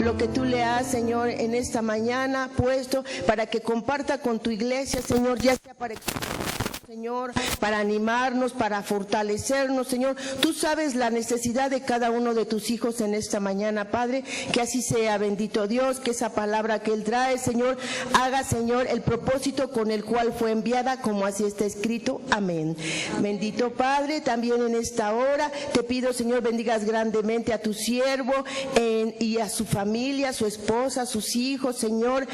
lo que tú le has, Señor, en esta mañana puesto para que comparta con tu iglesia, Señor, ya sea para Señor, para animarnos, para fortalecernos, Señor. Tú sabes la necesidad de cada uno de tus hijos en esta mañana, Padre, que así sea, bendito Dios, que esa palabra que Él trae, Señor, haga, Señor, el propósito con el cual fue enviada, como así está escrito. Amén. Bendito Padre, también en esta hora te pido, Señor, bendigas grandemente a tu siervo y a su familia, a su esposa, a sus hijos, Señor.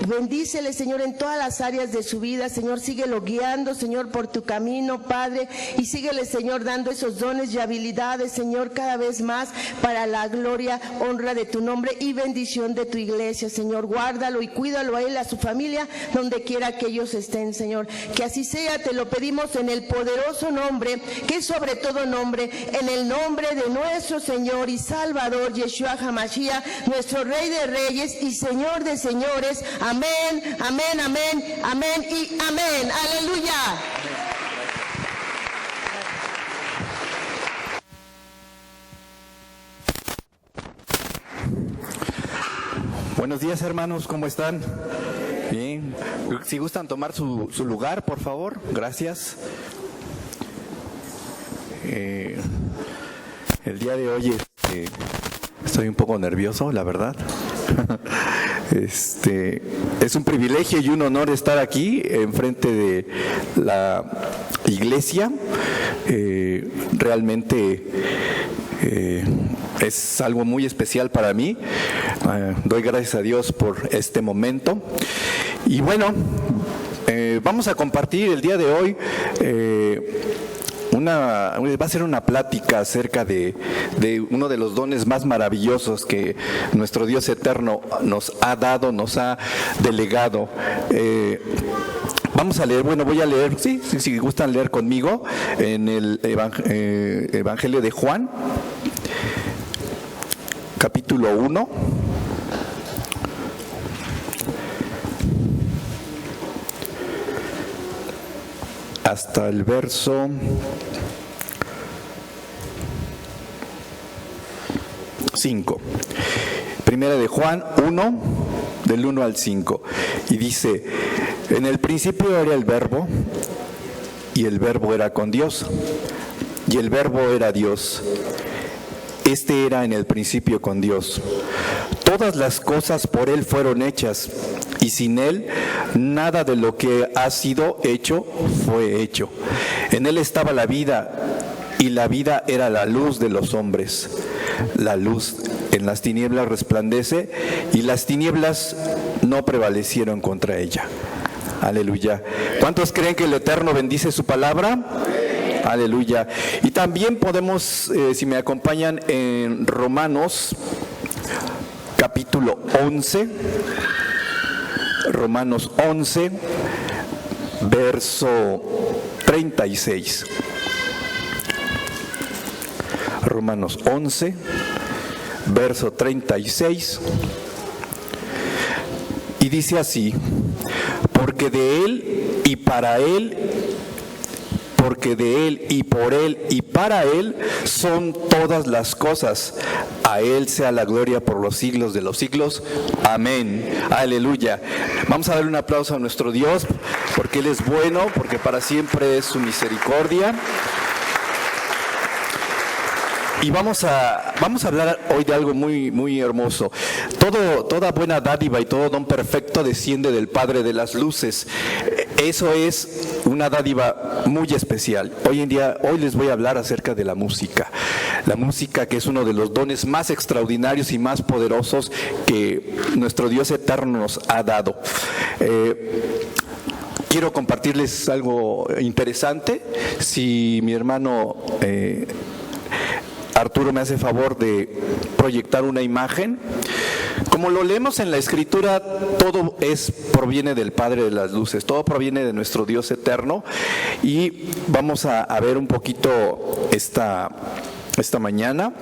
Bendícele, Señor, en todas las áreas de su vida, Señor, síguelo guiando, Señor, por tu camino, Padre, y síguele, Señor, dando esos dones y habilidades, Señor, cada vez más para la gloria, honra de tu nombre y bendición de tu iglesia, Señor. Guárdalo y cuídalo a él, a su familia, donde quiera que ellos estén, Señor. Que así sea, te lo pedimos en el poderoso nombre, que es sobre todo nombre, en el nombre de nuestro Señor y Salvador, Yeshua HaMashiach, nuestro Rey de Reyes y Señor de Señores. Amén, amén, amén, amén y amén. Aleluya. Buenos días, hermanos, ¿cómo están? Bien, si gustan tomar su lugar, por favor, gracias. El día de hoy estoy un poco nervioso, la verdad. Es un privilegio y un honor estar aquí enfrente de la iglesia. Realmente es algo muy especial para mí. Doy gracias a Dios por este momento. Y bueno, vamos a compartir el día de hoy va a ser una plática acerca de uno de los dones más maravillosos que nuestro Dios eterno nos ha dado, nos ha delegado. Vamos a leer, voy a leer, si gustan leer conmigo, en el Evangelio de Juan, capítulo 1. Hasta el verso 5. Primera de Juan 1, del 1 al 5. Y dice: en el principio era el Verbo, y el Verbo era con Dios, y el Verbo era Dios. Este era en el principio con Dios. Todas las cosas por Él fueron hechas, y sin Él nada de lo que ha sido hecho fue hecho. En Él estaba la vida, y la vida era la luz de los hombres. La luz en las tinieblas resplandece, y las tinieblas no prevalecieron contra ella. Aleluya. ¿Cuántos creen que el Eterno bendice su palabra? Aleluya. Y también podemos, si me acompañan, en Romanos capítulo 11, Romanos 11, verso 36. Romanos 11, verso 36. Y dice así: porque de Él y para Él, porque de Él y por Él y para Él son todas las cosas. A Él sea la gloria por los siglos de los siglos. Amén. Aleluya. Vamos a darle un aplauso a nuestro Dios, porque Él es bueno, porque para siempre es su misericordia. Y vamos a hablar hoy de algo muy, muy hermoso. Toda buena dádiva y todo don perfecto desciende del Padre de las luces. Eso es una dádiva muy especial. Hoy les voy a hablar acerca de la música. La música, que es uno de los dones más extraordinarios y más poderosos que nuestro Dios eterno nos ha dado. Quiero compartirles algo interesante. Si mi hermano Arturo me hace favor de proyectar una imagen. Como lo leemos en la Escritura, todo proviene del Padre de las Luces, todo proviene de nuestro Dios eterno. Y vamos a ver un poquito esta mañana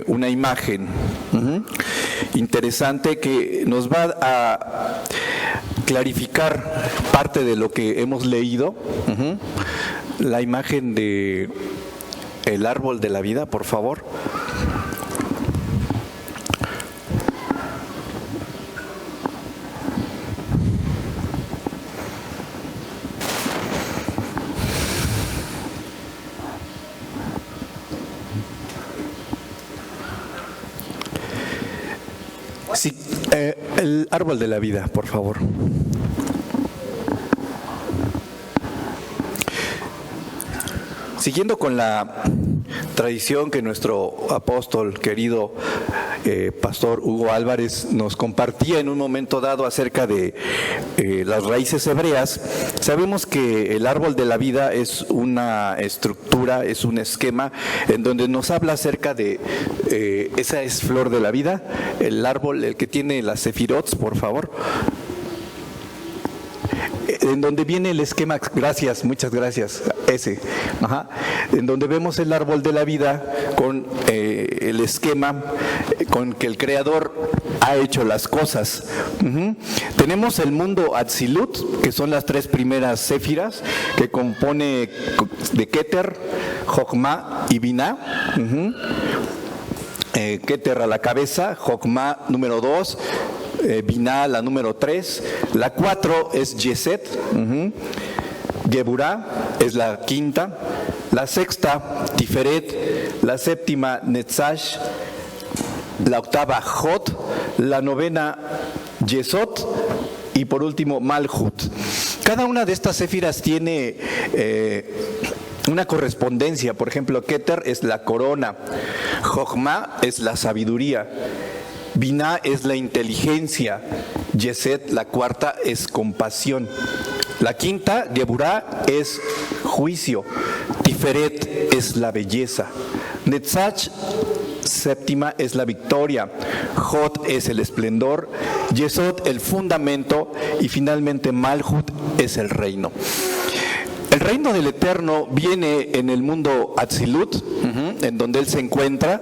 una imagen interesante que nos va a clarificar parte de lo que hemos leído. La imagen de el árbol de la vida, por favor. Sí, el árbol de la vida, por favor. Siguiendo con la tradición que nuestro apóstol querido pastor Hugo Álvarez nos compartía en un momento dado acerca de las raíces hebreas, sabemos que el árbol de la vida es una estructura, es un esquema en donde nos habla acerca de, esa es flor de la vida, el árbol, el que tiene las sefirot, por favor. En donde viene el esquema, gracias, muchas gracias, ese, en donde vemos el árbol de la vida con el esquema con que el Creador ha hecho las cosas. Tenemos el mundo Atzilut, que son las tres primeras séfiras, que compone de Keter, Jochma y Binah. Keter a la cabeza, Jochma número 2, Binah la número 3, la 4 es Yeset, Geburah es la quinta, la sexta Tiferet, la séptima Netzash, la octava Jot, la novena Yesod y por último Malhut. Cada una de estas séfiras tiene una correspondencia. Por ejemplo, Keter es la corona, Jochma es la sabiduría, Binah es la inteligencia, Yeset, la cuarta, es compasión, la quinta, Geburah, es juicio, Tiferet es la belleza, Netzach, séptima, es la victoria, Jot es el esplendor, Yesod el fundamento y finalmente Malhut es el reino. El reino del Eterno viene en el mundo Atzilut, en donde Él se encuentra.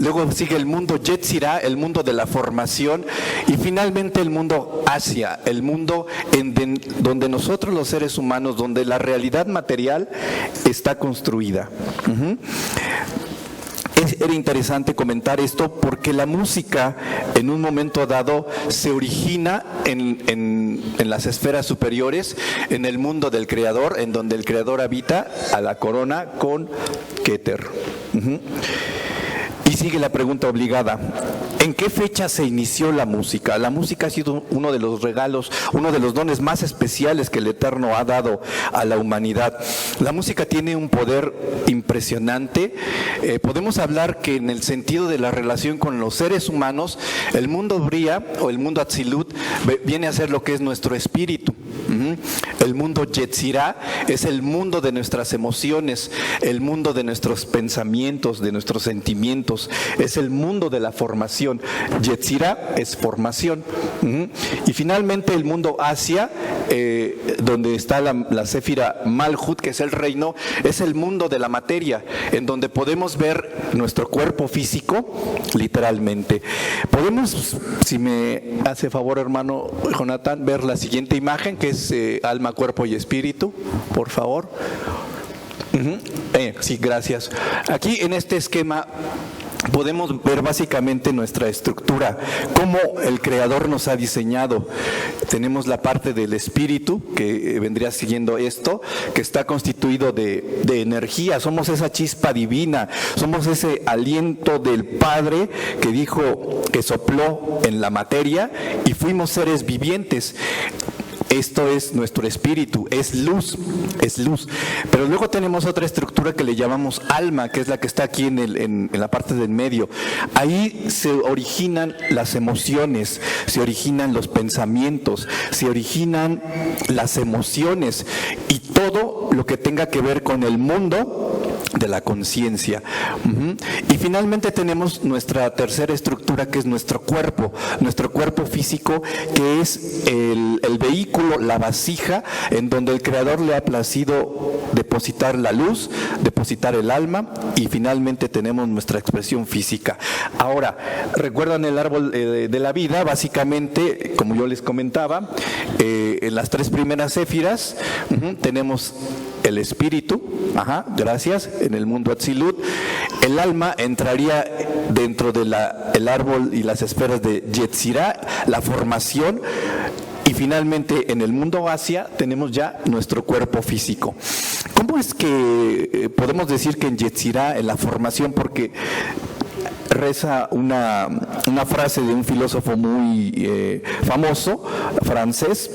Luego sigue el mundo Yetzirah, el mundo de la formación. Y finalmente el mundo Asia, el mundo donde nosotros los seres humanos, donde la realidad material está construida. Era interesante comentar esto porque la música en un momento dado se origina en las esferas superiores, en el mundo del Creador, en donde el Creador habita a la corona con Keter. Y sigue la pregunta obligada: ¿en qué fecha se inició la música? La música ha sido uno de los regalos, uno de los dones más especiales que el Eterno ha dado a la humanidad. La música tiene un poder impresionante. Podemos hablar que en el sentido de la relación con los seres humanos, el mundo Bria o el mundo Atzilut viene a ser lo que es nuestro espíritu. El mundo Yetzirah es el mundo de nuestras emociones, el mundo de nuestros pensamientos, de nuestros sentimientos, es el mundo de la formación. Yetzirah es formación. Y finalmente el mundo Asia, donde está la séfira Malhut, que es el reino, es el mundo de la materia, en donde podemos ver nuestro cuerpo físico, literalmente. Podemos, si me hace favor, hermano Jonathan, ver la siguiente imagen, que es alma, cuerpo y espíritu, por favor. Sí, gracias. Aquí en este esquema podemos ver básicamente nuestra estructura, cómo el Creador nos ha diseñado. Tenemos la parte del espíritu, que vendría siguiendo esto, que está constituido de energía. Somos esa chispa divina, somos ese aliento del Padre que dijo, que sopló en la materia y fuimos seres vivientes. Esto es nuestro espíritu, es luz, es luz. Pero luego tenemos otra estructura que le llamamos alma, que es la que está aquí en la parte del medio. Ahí se originan las emociones, se originan los pensamientos, se originan las emociones y todo lo que tenga que ver con el mundo de la conciencia. Y finalmente tenemos nuestra tercera estructura, que es nuestro cuerpo físico, que es el vehículo, la vasija en donde el Creador le ha placido depositar la luz, depositar el alma, y finalmente tenemos nuestra expresión física. Ahora, ¿recuerdan el árbol de la vida? Básicamente, como yo les comentaba, en las tres primeras séfiras tenemos el espíritu, gracias, en el mundo Atzilut. El alma entraría dentro de el árbol y las esferas de Yetzirah, la formación. Y finalmente en el mundo Asia tenemos ya nuestro cuerpo físico. ¿Cómo es que podemos decir que en Yetzirah, en la formación, porque reza una frase de un filósofo muy famoso, francés: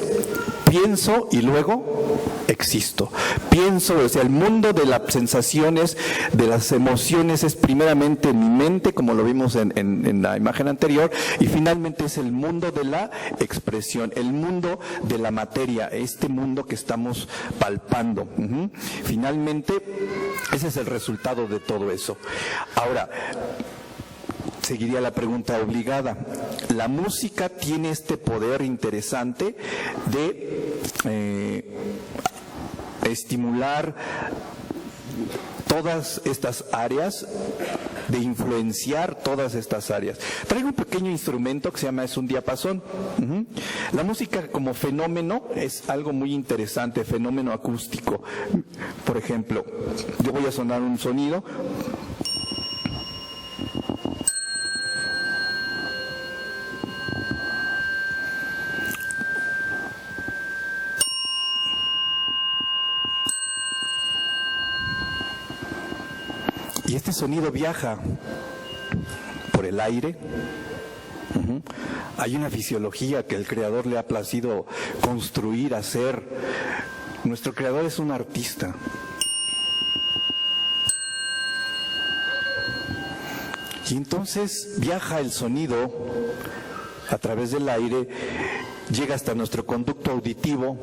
pienso y luego existo. Pienso, o sea, el mundo de las sensaciones, de las emociones es primeramente en mi mente, como lo vimos en la imagen anterior, y finalmente es el mundo de la expresión, el mundo de la materia, este mundo que estamos palpando. Finalmente, ese es el resultado de todo eso. Ahora, seguiría la pregunta obligada. La música tiene este poder interesante de estimular todas estas áreas, de influenciar todas estas áreas. Traigo un pequeño instrumento que se llama, es un diapasón. La música como fenómeno es algo muy interesante, fenómeno acústico. Por ejemplo, yo voy a sonar un sonido. Y este sonido viaja por el aire. Hay una fisiología que el Creador le ha placido construir, hacer. Nuestro Creador es un artista. Y entonces viaja el sonido a través del aire, llega hasta nuestro conducto auditivo,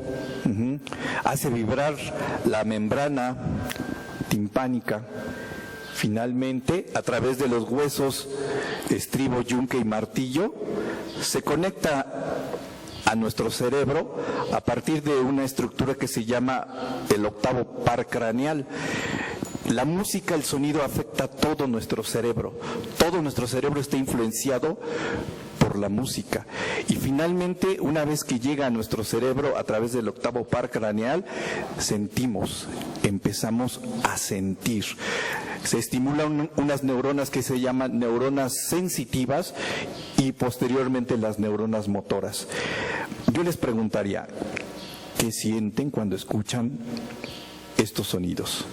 hace vibrar la membrana timpánica. Finalmente, a través de los huesos estribo, yunque y martillo, se conecta a nuestro cerebro a partir de una estructura que se llama el octavo par craneal. La música, el sonido afecta todo nuestro cerebro. Todo nuestro cerebro está influenciado por la música. Y finalmente, una vez que llega a nuestro cerebro a través del octavo par craneal, sentimos, empezamos a sentir. Se estimulan unas neuronas que se llaman neuronas sensitivas y posteriormente las neuronas motoras. Yo les preguntaría, ¿qué sienten cuando escuchan estos sonidos?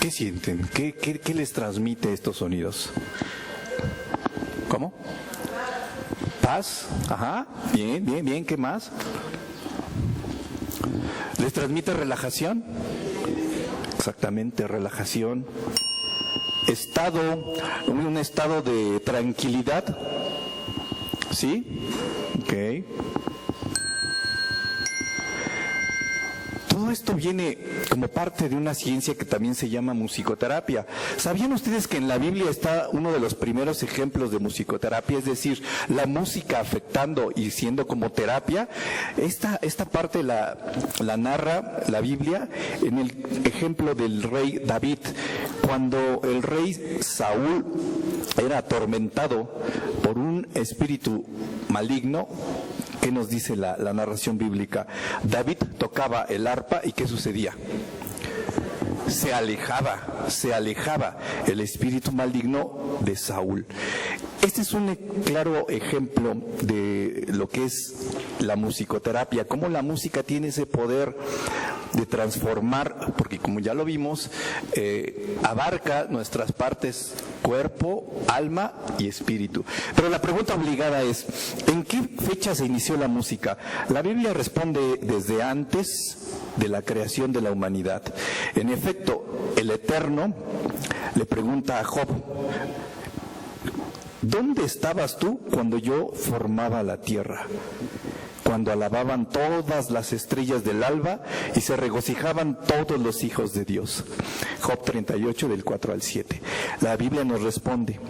¿Qué sienten? ¿Qué les transmite estos sonidos? ¿Cómo? Paz. Ajá. Bien. ¿Qué más? ¿Les transmite relajación? Exactamente, relajación. Un estado de tranquilidad. ¿Sí? Ok. Todo esto viene como parte de una ciencia que también se llama musicoterapia. ¿Sabían ustedes que en la Biblia está uno de los primeros ejemplos de musicoterapia? Es decir, la música afectando y siendo como terapia. Esta parte la narra la Biblia en el ejemplo del rey David. Cuando el rey Saúl era atormentado por un espíritu maligno, ¿qué nos dice la narración bíblica? David tocaba el arpa y ¿qué sucedía? Se alejaba el espíritu maligno de Saúl. Este es un claro ejemplo de lo que es la musicoterapia, cómo la música tiene ese poder de transformar, porque como ya lo vimos, abarca nuestras partes cuerpo, alma y espíritu. Pero la pregunta obligada es, ¿en qué fecha se inició la música? La Biblia responde desde antes de la creación de la humanidad. En efecto, el Eterno le pregunta a Job: ¿dónde estabas tú cuando yo formaba la tierra? Cuando alababan todas las estrellas del alba y se regocijaban todos los hijos de Dios. Job 38, del 4 al 7. La Biblia nos responde: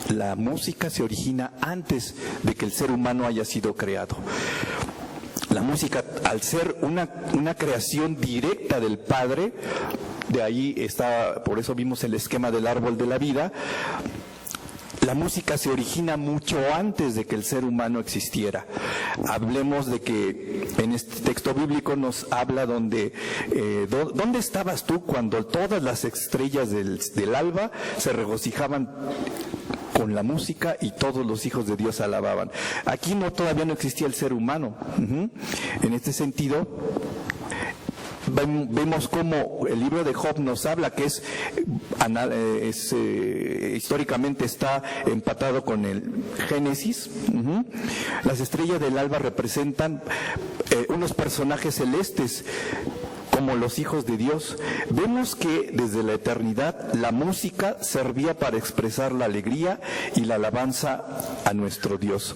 la música se origina antes de que el ser humano haya sido creado. La música, al ser una creación directa del Padre, de ahí está, por eso vimos el esquema del árbol de la vida. La música se origina mucho antes de que el ser humano existiera. Hablemos de que en este texto bíblico nos habla ¿dónde estabas tú cuando todas las estrellas del alba se regocijaban con la música y todos los hijos de Dios alababan? Aquí todavía no existía el ser humano. En este sentido, vemos cómo el libro de Job nos habla que históricamente está empatado con el Génesis. Las estrellas del alba representan unos personajes celestes como los hijos de Dios. Vemos que desde la eternidad la música servía para expresar la alegría y la alabanza a nuestro Dios.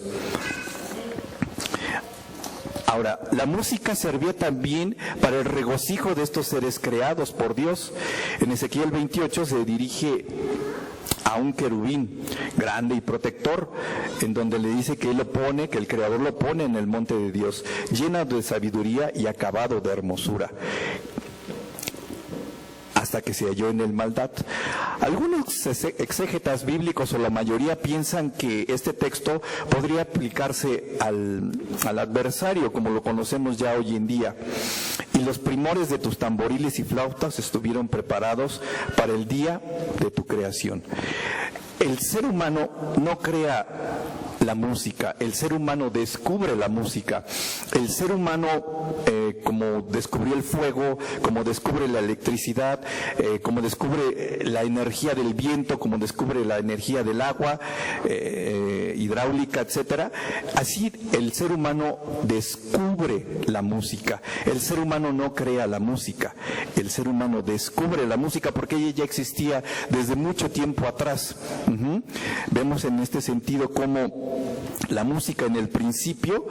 Ahora, la música servía también para el regocijo de estos seres creados por Dios. En Ezequiel 28 se dirige a un querubín grande y protector, en donde le dice que que el Creador lo pone en el monte de Dios, lleno de sabiduría y acabado de hermosura, hasta que se halló en él maldad. Algunos exégetas bíblicos, o la mayoría, piensan que este texto podría aplicarse al adversario, como lo conocemos ya hoy en día. Y los primores de tus tamboriles y flautas estuvieron preparados para el día de tu creación. El ser humano no crea la música, el ser humano descubre la música. El ser humano, como descubrió el fuego, como descubre la electricidad, como descubre la energía del viento, como descubre la energía del agua, hidráulica, etcétera, así el ser humano descubre la música. El ser humano no crea la música, el ser humano descubre la música porque ella ya existía desde mucho tiempo atrás. Vemos en este sentido cómo la música en el principio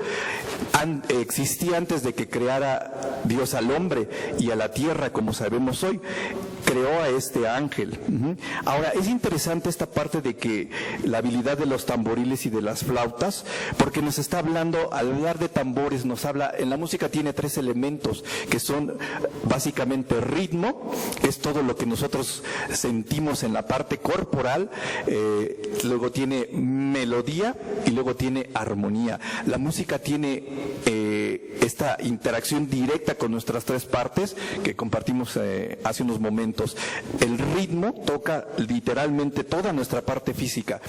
existía antes de que creara Dios al hombre y a la tierra, como sabemos hoy. Creó a este ángel. Ahora, es interesante esta parte de que la habilidad de los tamboriles y de las flautas, porque nos está hablando, al hablar de tambores, nos habla, en la música tiene 3 elementos, que son básicamente ritmo, que es todo lo que nosotros sentimos en la parte corporal, luego tiene melodía y luego tiene armonía. La música tiene esta interacción directa con nuestras 3 partes que compartimos hace unos momentos. El ritmo toca literalmente toda nuestra parte física.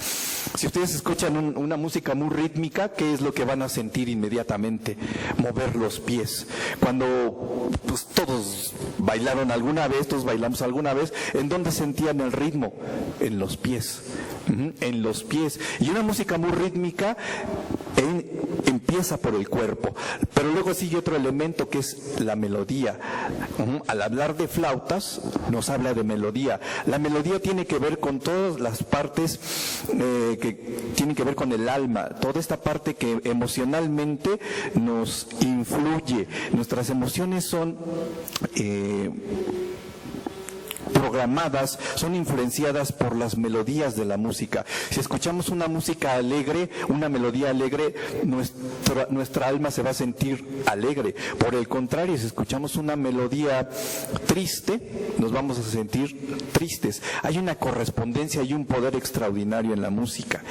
Si ustedes escuchan una música muy rítmica, ¿qué es lo que van a sentir inmediatamente? Mover los pies. Cuando pues, todos bailaron alguna vez, todos bailamos alguna vez, ¿en dónde sentían el ritmo? En los pies. En los pies. Y una música muy rítmica empieza por el cuerpo, pero luego sigue otro elemento que es la melodía. Al hablar de flautas nos habla de melodía. La melodía tiene que ver con todas las partes que tienen que ver con el alma, toda esta parte que emocionalmente nos influye. Nuestras emociones son programadas, son influenciadas por las melodías de la música. Si escuchamos una música alegre, una melodía alegre, nuestra alma se va a sentir alegre. Por el contrario, si escuchamos una melodía triste, nos vamos a sentir tristes. Hay una correspondencia y un poder extraordinario en la música.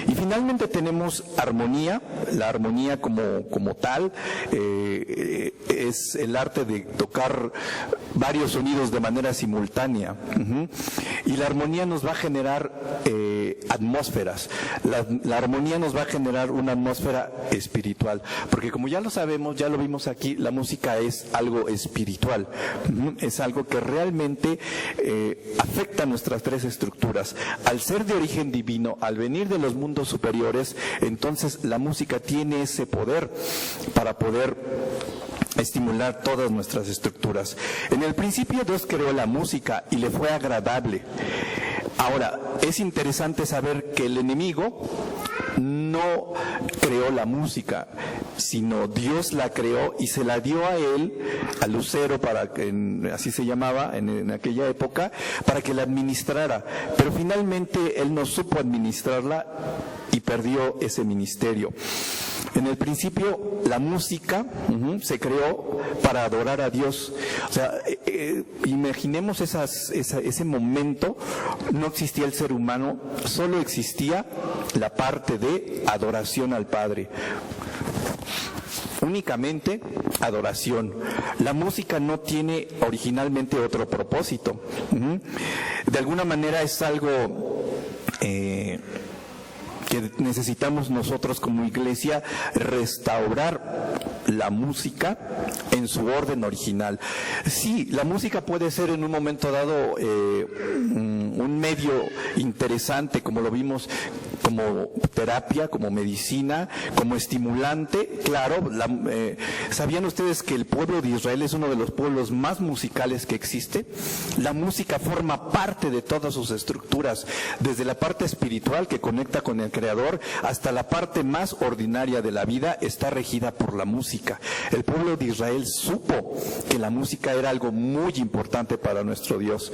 Y finalmente tenemos armonía. La armonía como tal es el arte de tocar varios sonidos de manera simultánea. Y la armonía nos va a generar atmósferas. La armonía nos va a generar una atmósfera espiritual, porque como ya lo sabemos, ya lo vimos aquí, la música es algo espiritual. Es algo que realmente afecta nuestras 3 estructuras. Al ser de origen divino, al venir de los mundos superiores, entonces la música tiene ese poder para poder estimular todas nuestras estructuras. En el principio Dios creó la música y le fue agradable. Ahora, es interesante saber que el enemigo no creó la música, sino Dios la creó y se la dio a él, a Lucero, así se llamaba en aquella época, para que la administrara. Pero finalmente él no supo administrarla y perdió ese ministerio. En el principio la música se creó para adorar a Dios. O sea, imaginemos ese momento, no existía el ser humano, solo existía la parte de adoración al Padre. Únicamente adoración. La música no tiene originalmente otro propósito. De alguna manera es algo que necesitamos nosotros como iglesia restaurar la música en su orden original. Sí, la música puede ser en un momento dado un medio interesante, como lo vimos, como terapia, como medicina, como estimulante. Claro, ¿sabían ustedes que el pueblo de Israel es uno de los pueblos más musicales que existe? La música forma parte de todas sus estructuras, desde la parte espiritual que conecta con el Creador hasta la parte más ordinaria de la vida está regida por la música. El pueblo de Israel supo que la música era algo muy importante para nuestro Dios.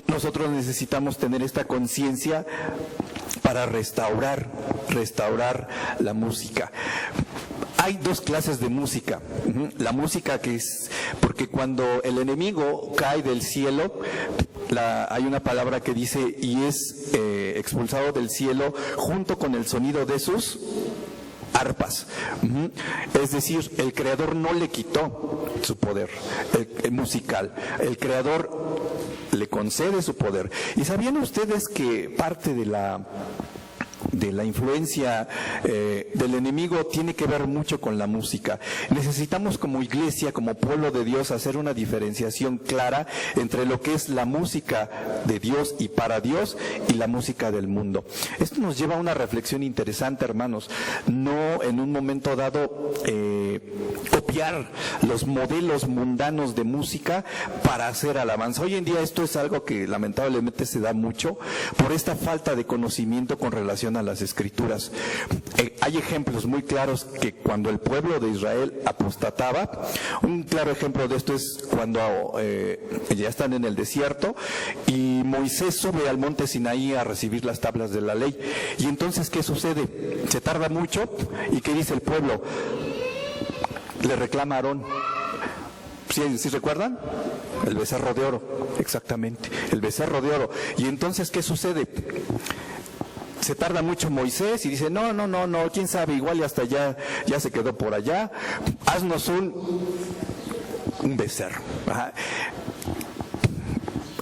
Nosotros necesitamos tener esta conciencia para restaurar la música. Hay dos clases de música. La música que es, porque cuando el enemigo cae del cielo, hay una palabra que dice, y es expulsado del cielo junto con el sonido de sus arpas. Es decir, el Creador no le quitó su poder musical. El Creador le concede su poder. ¿Y sabían ustedes que parte de la influencia del enemigo tiene que ver mucho con la música? Necesitamos como iglesia, como pueblo de Dios, hacer una diferenciación clara entre lo que es la música de Dios y para Dios y la música del mundo. Esto nos lleva a una reflexión interesante, hermanos. No en un momento dado copiar los modelos mundanos de música para hacer alabanza. Hoy en día esto es algo que lamentablemente se da mucho por esta falta de conocimiento con relación a las Escrituras. Hay ejemplos muy claros que cuando el pueblo de Israel apostataba, un claro ejemplo de esto es cuando ya están en el desierto y Moisés sube al monte Sinaí a recibir las tablas de la ley. Y entonces, ¿qué sucede? Se tarda mucho y ¿qué dice el pueblo? Le reclama a Aarón. ¿Sí recuerdan? El becerro de oro, exactamente, el becerro de oro. Y entonces, ¿qué sucede? Se tarda mucho Moisés y dice, no, quién sabe, igual y hasta ya se quedó por allá, haznos un becerro. Ajá.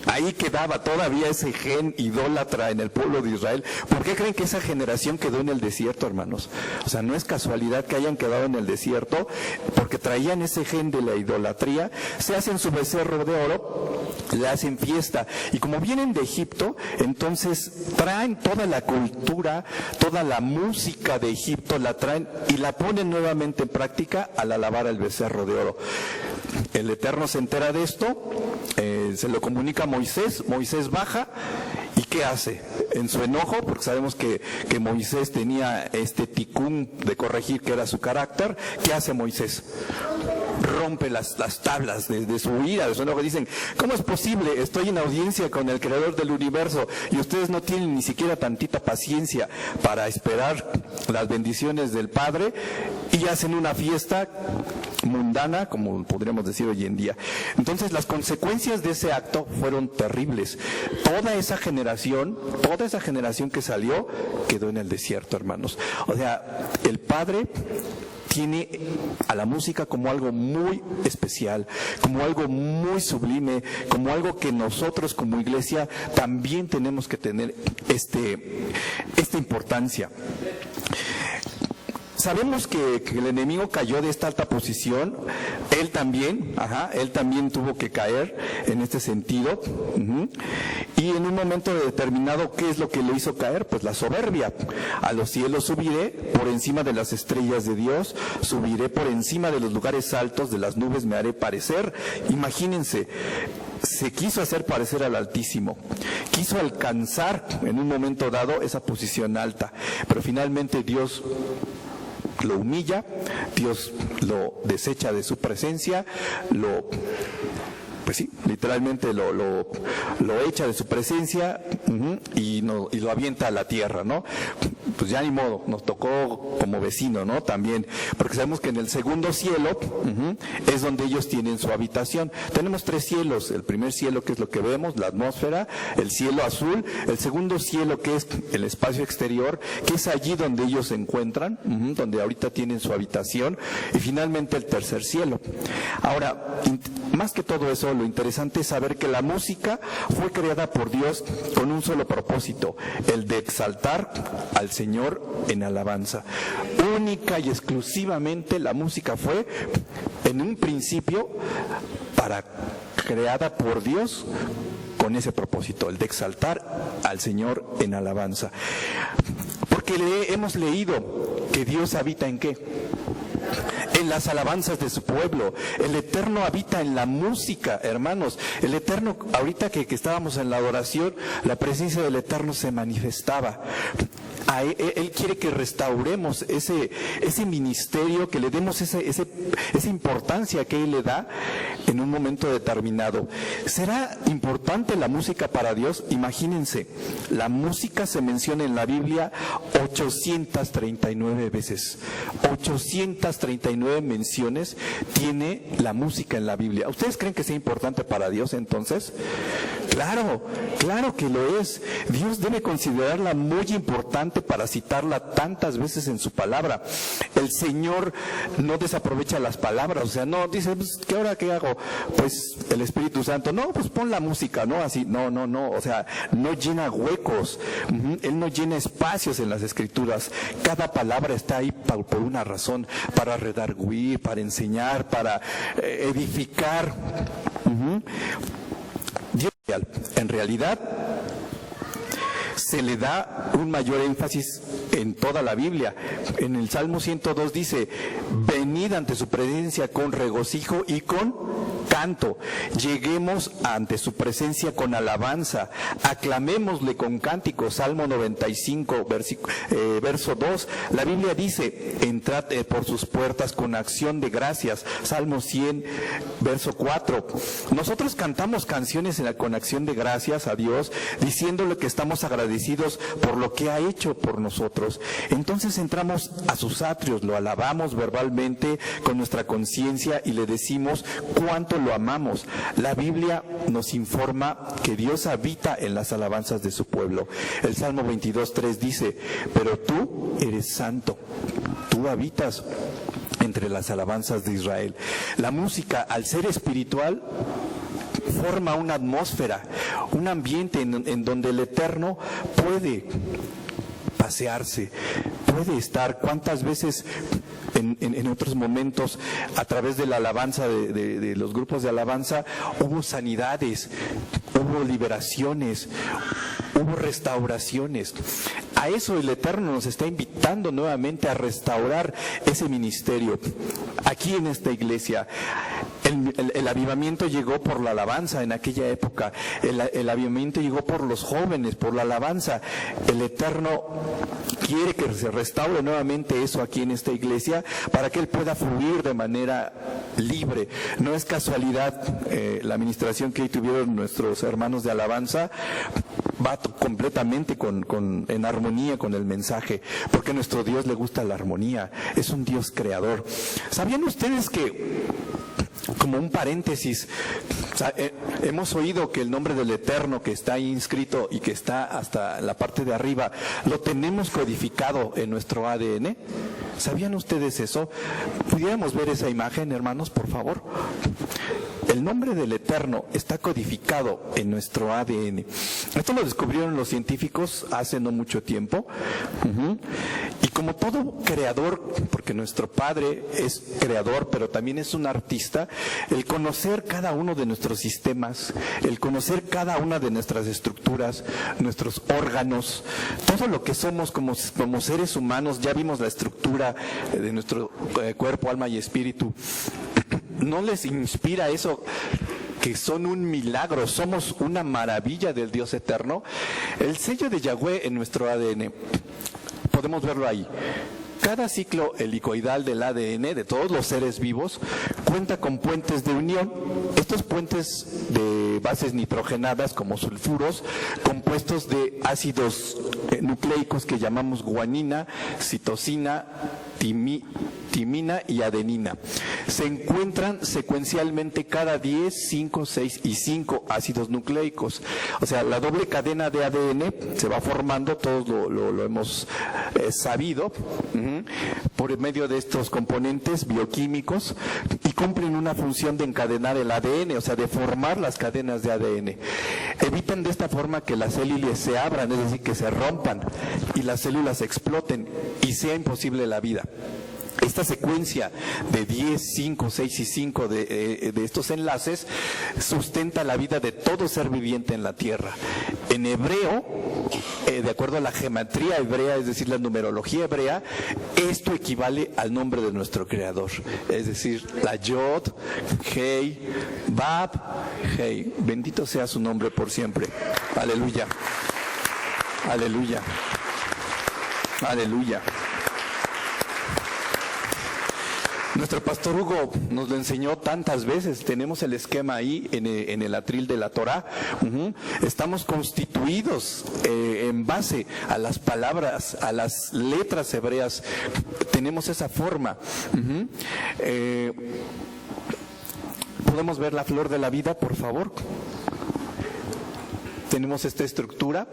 Ahí quedaba todavía ese gen idólatra en el pueblo de Israel. ¿Por qué creen que esa generación quedó en el desierto, hermanos? O sea, no es casualidad que hayan quedado en el desierto, porque traían ese gen de la idolatría, se hacen su becerro de oro, le hacen fiesta. Y como vienen de Egipto, entonces traen toda la cultura, toda la música de Egipto, la traen y la ponen nuevamente en práctica al alabar al becerro de oro. El Eterno se entera de esto, se lo comunica a Moisés baja, ¿y qué hace? En su enojo, porque sabemos que Moisés tenía este ticún de corregir que era su carácter, ¿qué hace Moisés? Rompe las tablas de su ira, de su enojo. Dicen, ¿cómo es posible? Estoy en audiencia con el Creador del universo y ustedes no tienen ni siquiera tantita paciencia para esperar las bendiciones del Padre y hacen una fiesta mundana, como podríamos decir hoy en día. Entonces, las consecuencias de ese acto fueron terribles. Toda esa generación que salió quedó en el desierto, hermanos. O sea, el Padre tiene a la música como algo muy especial, como algo muy sublime, como algo que nosotros como iglesia también tenemos que tener esta importancia. Sabemos que el enemigo cayó de esta alta posición, él también tuvo que caer en este sentido, y en un momento determinado, ¿qué es lo que lo hizo caer? Pues la soberbia. A los cielos subiré, por encima de las estrellas de Dios, subiré por encima de los lugares altos, de las nubes me haré parecer. Imagínense, se quiso hacer parecer al Altísimo, quiso alcanzar en un momento dado esa posición alta, pero finalmente Dios lo humilla, Dios lo desecha de su presencia, pues sí, literalmente lo echa de su presencia y lo avienta a la tierra, ¿no? pues ya ni modo, nos tocó como vecino, ¿no? También, porque sabemos que en el segundo cielo es donde ellos tienen su habitación. Tenemos 3 cielos: el primer cielo, que es lo que vemos, la atmósfera; el cielo azul; el segundo cielo, que es el espacio exterior, que es allí donde ellos se encuentran, donde ahorita tienen su habitación; y finalmente el tercer cielo. Ahora, más que todo eso, lo interesante es saber que la música fue creada por Dios con un solo propósito: el de exaltar al Señor en alabanza. Única y exclusivamente la música fue, en un principio, creada por Dios con ese propósito, el de exaltar al Señor en alabanza. Porque hemos leído que Dios habita ¿en qué? En las alabanzas de su pueblo. El Eterno habita en la música, hermanos. El Eterno, ahorita que estábamos en la adoración, la presencia del Eterno se manifestaba. Él quiere que restauremos ese ministerio, que le demos esa importancia que Él le da en un momento determinado. ¿Será importante la música para Dios? Imagínense, la música se menciona en la Biblia 839 veces. 839 menciones tiene la música en la Biblia. ¿Ustedes creen que sea importante para Dios entonces? Claro, claro que lo es. Dios debe considerarla muy importante para citarla tantas veces en su palabra. El Señor no desaprovecha las palabras, o sea, no dice, pues, ¿qué ahora qué hago? Pues el Espíritu Santo, no, pues pon la música, ¿no? Así, no, o sea, no llena huecos. Él no llena espacios en las Escrituras. Cada palabra está ahí por una razón: para redarguir, para enseñar, para edificar. Dios, en realidad, se le da un mayor énfasis en toda la Biblia. En el Salmo 102 dice: venid ante su presencia con regocijo y con canto, lleguemos ante su presencia con alabanza, aclamémosle con cánticos. Salmo 95, verso 2, la Biblia dice: entrad por sus puertas con acción de gracias. Salmo 100, verso 4. Nosotros cantamos canciones con acción de gracias a Dios, diciéndole que estamos agradecidos por lo que ha hecho por nosotros. Entonces entramos a sus atrios, lo alabamos verbalmente con nuestra conciencia y le decimos cuánto lo amamos. La Biblia nos informa que Dios habita en las alabanzas de su pueblo. El Salmo 22:3 dice: pero tú eres santo, tú habitas entre las alabanzas de Israel. La música, al ser espiritual, forma una atmósfera, un ambiente en donde el Eterno puede pasearse, puede estar. ¿Cuántas veces en otros momentos, a través de la alabanza, de los grupos de alabanza, hubo sanidades, hubo liberaciones, hubo restauraciones? A eso el Eterno nos está invitando nuevamente, a restaurar ese ministerio. Aquí en esta iglesia, el avivamiento llegó por la alabanza en aquella época. El avivamiento llegó por los jóvenes, por la alabanza. El Eterno quiere que se restaure nuevamente eso aquí en esta iglesia, para que Él pueda fluir de manera libre. No es casualidad la administración que hoy tuvieron nuestros hermanos de alabanza. Va completamente en armonía con el mensaje, porque a nuestro Dios le gusta la armonía. Es un Dios creador. ¿Sabían ustedes que, como un paréntesis, hemos oído que el nombre del Eterno, que está ahí inscrito y que está hasta la parte de arriba, lo tenemos codificado en nuestro ADN? ¿Sabían ustedes eso? ¿Pudiéramos ver esa imagen, hermanos, por favor? El nombre del Eterno está codificado en nuestro ADN. Esto lo descubrieron los científicos hace no mucho tiempo. Y como todo creador, porque nuestro Padre es creador, pero también es un artista, el conocer cada uno de nuestros sistemas, el conocer cada una de nuestras estructuras, nuestros órganos, todo lo que somos como seres humanos, ya vimos la estructura de nuestro cuerpo, alma y espíritu. ¿No les inspira eso, que son un milagro, somos una maravilla del Dios eterno? El sello de Yahweh en nuestro ADN, podemos verlo ahí. Cada ciclo helicoidal del ADN de todos los seres vivos cuenta con puentes de unión. Estos puentes de bases nitrogenadas como sulfuros, compuestos de ácidos nucleicos que llamamos guanina, citosina, timina y adenina. Se encuentran secuencialmente cada 10, 5, 6 y 5 ácidos nucleicos. O sea, la doble cadena de ADN se va formando, todos lo hemos sabido, por medio de estos componentes bioquímicos, y cumplen una función de encadenar el ADN, o sea, de formar las cadenas de ADN. Evitan de esta forma que las células se abran, es decir, que se rompan y las células exploten y sea imposible la vida. Esta secuencia de 10, 5, 6 y 5 de estos enlaces sustenta la vida de todo ser viviente en la Tierra. En hebreo, de acuerdo a la gematría hebrea, es decir, la numerología hebrea, esto equivale al nombre de nuestro Creador. Es decir, la Yod, Hei, Bab, Hei. Bendito sea su nombre por siempre. Aleluya. Aleluya. Aleluya. Nuestro pastor Hugo nos lo enseñó tantas veces, tenemos el esquema ahí en el atril de la Torá. Estamos constituidos en base a las palabras, a las letras hebreas, tenemos esa forma. ¿Podemos ver la flor de la vida, por favor? Tenemos esta estructura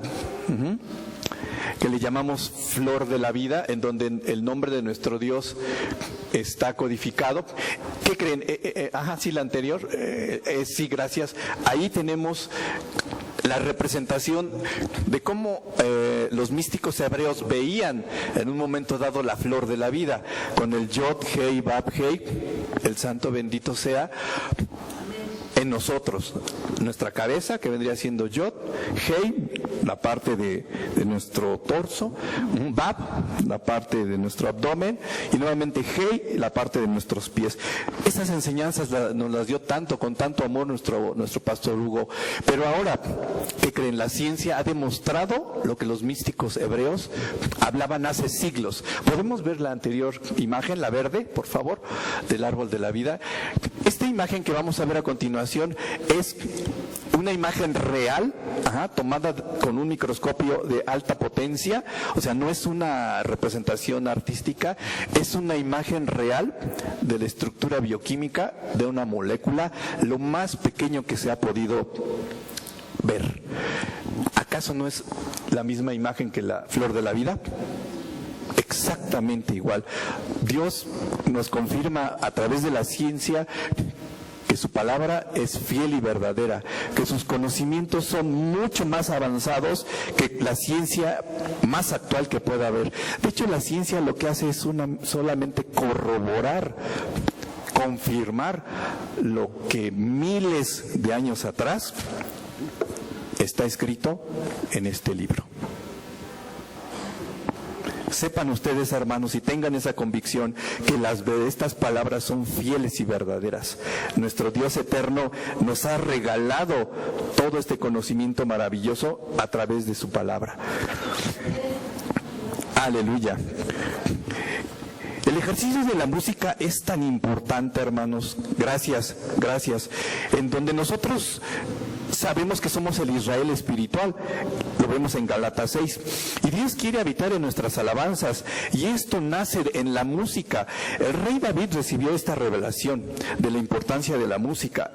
que le llamamos flor de la vida, en donde el nombre de nuestro Dios está codificado. ¿Qué creen? Sí, la anterior. Sí, gracias. Ahí tenemos la representación de cómo los místicos hebreos veían en un momento dado la flor de la vida, con el Yod, Hei, Bab, Hei, el santo bendito sea, en nosotros, nuestra cabeza, que vendría siendo Yod, Hei, la parte de nuestro torso, Bab, la parte de nuestro abdomen, y nuevamente Hei, la parte de nuestros pies. Esas enseñanzas nos las dio con tanto amor nuestro pastor Hugo. Pero ahora, ¿qué creen? La ciencia ha demostrado lo que los místicos hebreos hablaban hace siglos. ¿Podemos ver la anterior imagen, la verde, por favor, del árbol de la vida? Esta imagen que vamos a ver a continuación es una imagen real, tomada con un microscopio de alta potencia, o sea, no es una representación artística, es una imagen real de la estructura bioquímica de una molécula, lo más pequeño que se ha podido ver. ¿Acaso no es la misma imagen que la flor de la vida? Exactamente igual. Dios nos confirma a través de la ciencia que su palabra es fiel y verdadera, que sus conocimientos son mucho más avanzados que la ciencia más actual que pueda haber. De hecho, la ciencia lo que hace es solamente corroborar, confirmar lo que miles de años atrás está escrito en este libro. Sepan ustedes, hermanos, y tengan esa convicción que estas palabras son fieles y verdaderas. Nuestro Dios eterno nos ha regalado todo este conocimiento maravilloso a través de su palabra. Aleluya. El ejercicio de la música es tan importante, hermanos, gracias, en donde nosotros sabemos que somos el Israel espiritual, lo vemos en Gálatas 6, y Dios quiere habitar en nuestras alabanzas, y esto nace en la música. El rey David recibió esta revelación de la importancia de la música,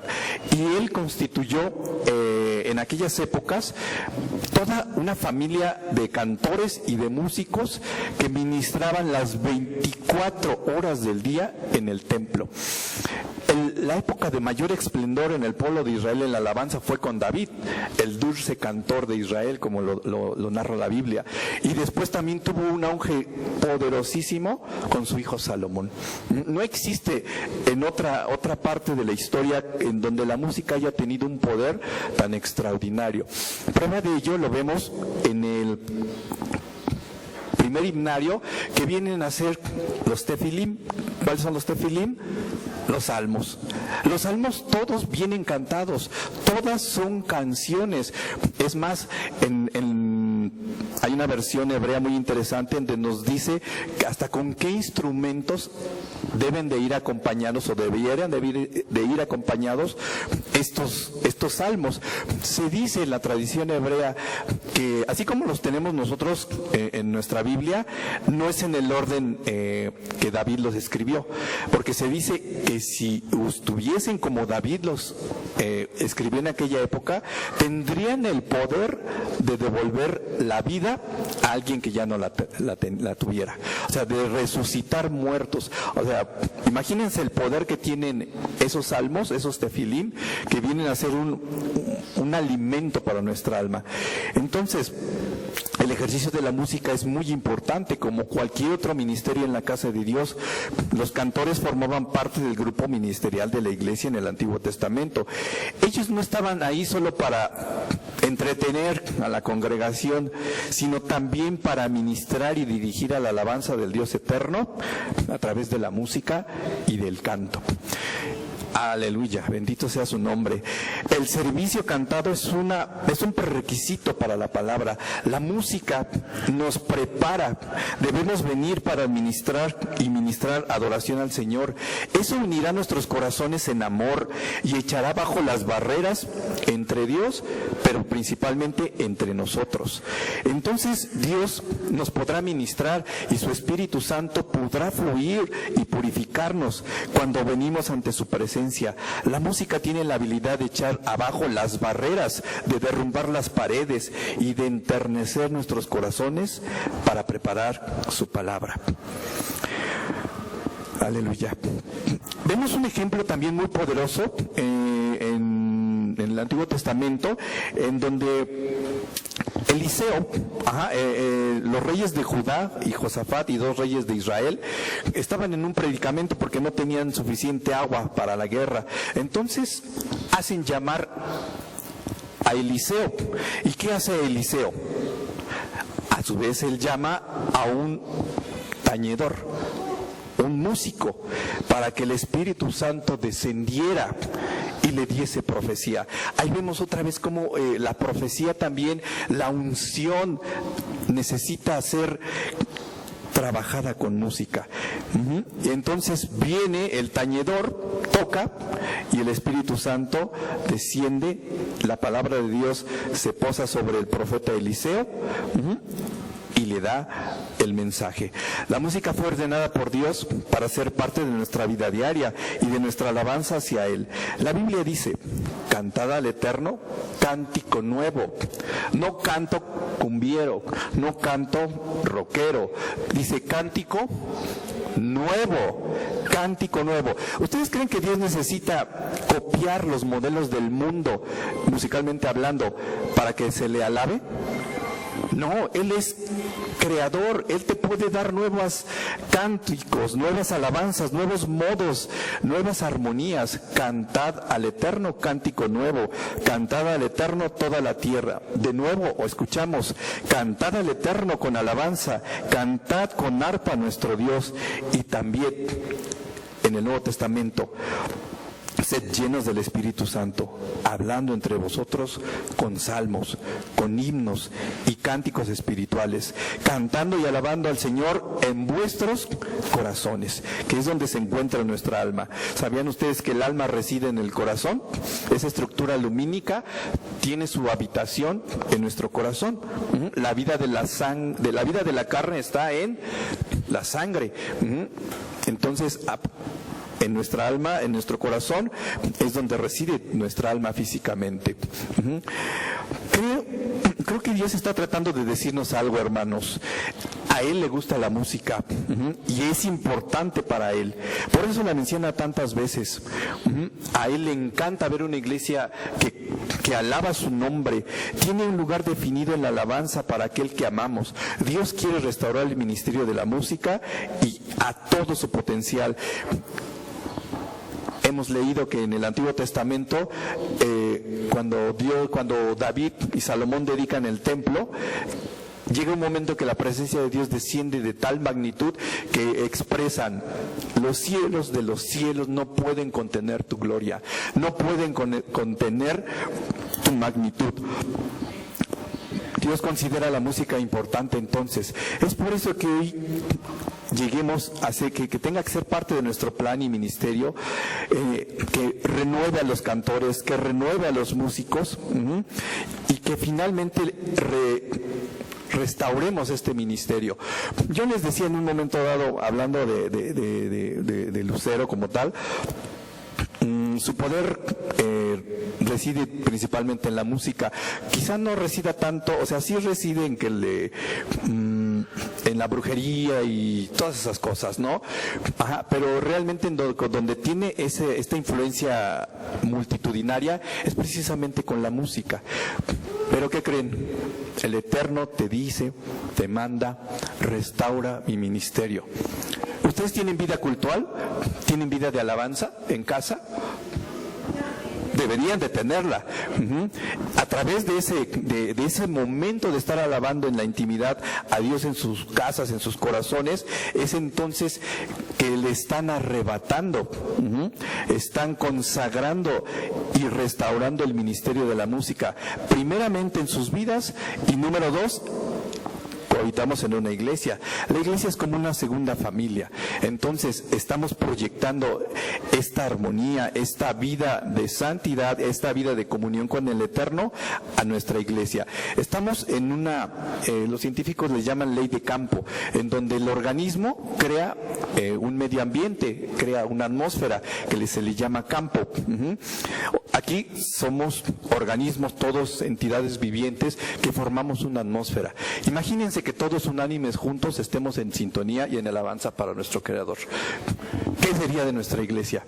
y él constituyó en aquellas épocas toda una familia de cantores y de músicos que ministraban las 24 horas del día en el templo. La época de mayor esplendor en el pueblo de Israel en la alabanza fue con David, el dulce cantor de Israel, como lo narra la Biblia. Y después también tuvo un auge poderosísimo con su hijo Salomón. No existe en otra parte de la historia en donde la música haya tenido un poder tan extraordinario. Prueba de ello lo vemos en el primer himnario, que vienen a ser los tefilim. ¿Cuáles son los tefilim? Los salmos. Los salmos todos vienen cantados, todas son canciones. Es más, hay una versión hebrea muy interesante donde nos dice que hasta con qué instrumentos deben de ir acompañados o debieran de ir acompañados estos salmos. Se dice en la tradición hebrea que así como los tenemos nosotros en nuestra Biblia, no es en el orden que David los escribió, porque se dice que si estuviesen como David los escribió en aquella época, tendrían el poder de devolver la vida a alguien que ya no la tuviera, o sea, de resucitar muertos. O sea, imagínense el poder que tienen esos salmos, esos tefilim, que vienen a ser un alimento para nuestra alma. Entonces, el ejercicio de la música es muy importante, como cualquier otro ministerio en la casa de Dios. Los cantores formaban parte del grupo ministerial de la iglesia en el Antiguo Testamento. Ellos no estaban ahí solo para entretener a la congregación, sino también para ministrar y dirigir a la alabanza del Dios eterno a través de la música y del canto. Aleluya, bendito sea su nombre. El servicio cantado es un prerequisito para la palabra. La música nos prepara. Debemos venir para ministrar y ministrar adoración al Señor. Eso unirá nuestros corazones en amor y echará bajo las barreras entre Dios, pero principalmente entre nosotros. Entonces Dios nos podrá ministrar y su Espíritu Santo podrá fluir y purificarnos cuando venimos ante su presencia. La música tiene la habilidad de echar abajo las barreras, de derrumbar las paredes y de enternecer nuestros corazones para preparar su palabra. Aleluya. Vemos un ejemplo también muy poderoso en el Antiguo Testamento, en donde Eliseo, los reyes de Judá y Josafat y 2 reyes de Israel estaban en un predicamento porque no tenían suficiente agua para la guerra. Entonces hacen llamar a Eliseo. ¿Y qué hace Eliseo? A su vez él llama a un tañedor, un músico, para que el Espíritu Santo descendiera y le diese profecía. Ahí vemos otra vez cómo la profecía también, la unción necesita ser trabajada con música. Y entonces viene el tañedor, toca, y el Espíritu Santo desciende, la palabra de Dios se posa sobre el profeta Eliseo, y le da el mensaje. La música fue ordenada por Dios para ser parte de nuestra vida diaria y de nuestra alabanza hacia Él. La Biblia dice: cantad al Eterno cántico nuevo. No canto cumbiero, no canto rockero. Dice cántico nuevo, cántico nuevo. ¿Ustedes creen que Dios necesita copiar los modelos del mundo, musicalmente hablando, para que se le alabe? No, Él es creador. Él te puede dar nuevos cánticos, nuevas alabanzas, nuevos modos, nuevas armonías. Cantad al Eterno cántico nuevo, cantad al Eterno toda la tierra. De nuevo, o escuchamos, cantad al Eterno con alabanza, cantad con arpa a nuestro Dios. Y también en el Nuevo Testamento: sed llenos del Espíritu Santo, hablando entre vosotros con salmos, con himnos y cánticos espirituales, cantando y alabando al Señor en vuestros corazones, que es donde se encuentra nuestra alma. ¿Sabían ustedes que el alma reside en el corazón? Esa estructura lumínica tiene su habitación en nuestro corazón. La vida de la vida de la carne está en la sangre. Entonces, en nuestra alma, en nuestro corazón, es donde reside nuestra alma físicamente. Creo que Dios está tratando de decirnos algo, hermanos. A Él le gusta la música y es importante para Él. Por eso la menciona tantas veces. A Él le encanta ver una iglesia que alaba su nombre. Tiene un lugar definido en la alabanza para aquel que amamos. Dios quiere restaurar el ministerio de la música y a todo su potencial. Hemos leído que en el Antiguo Testamento, cuando David y Salomón dedican el templo, llega un momento que la presencia de Dios desciende de tal magnitud que expresan: los cielos de los cielos no pueden contener tu gloria, no pueden contener tu magnitud. Dios considera la música importante. Entonces es por eso que hoy lleguemos a ser, que tenga que ser parte de nuestro plan y ministerio, que renueve a los cantores, que renueve a los músicos, y que finalmente restauremos este ministerio. Yo les decía en un momento dado, hablando de Lucero como tal, su poder reside principalmente en la música. Quizá no resida tanto, o sea, sí reside en que en la brujería y todas esas cosas, ¿no? Ajá, pero realmente donde tiene esta influencia multitudinaria es precisamente con la música. Pero ¿qué creen? El Eterno te dice, te manda, restaura mi ministerio. ¿Ustedes tienen vida cultural? ¿Tienen vida de alabanza en casa? Deberían de tenerla. A través de ese momento de estar alabando en la intimidad a Dios en sus casas, en sus corazones, es entonces que le están arrebatando, están consagrando y restaurando el ministerio de la música, primeramente en sus vidas, y número 2, habitamos en una iglesia. La iglesia es como una segunda familia. Entonces estamos proyectando esta armonía, esta vida de santidad, esta vida de comunión con el Eterno a nuestra iglesia. Estamos en una, los científicos le llaman ley de campo, en donde el organismo crea un medio ambiente, crea una atmósfera que se le llama campo. Aquí somos organismos, todos entidades vivientes que formamos una atmósfera. Imagínense que todos unánimes juntos estemos en sintonía y en alabanza para nuestro Creador. ¿Qué sería de nuestra iglesia?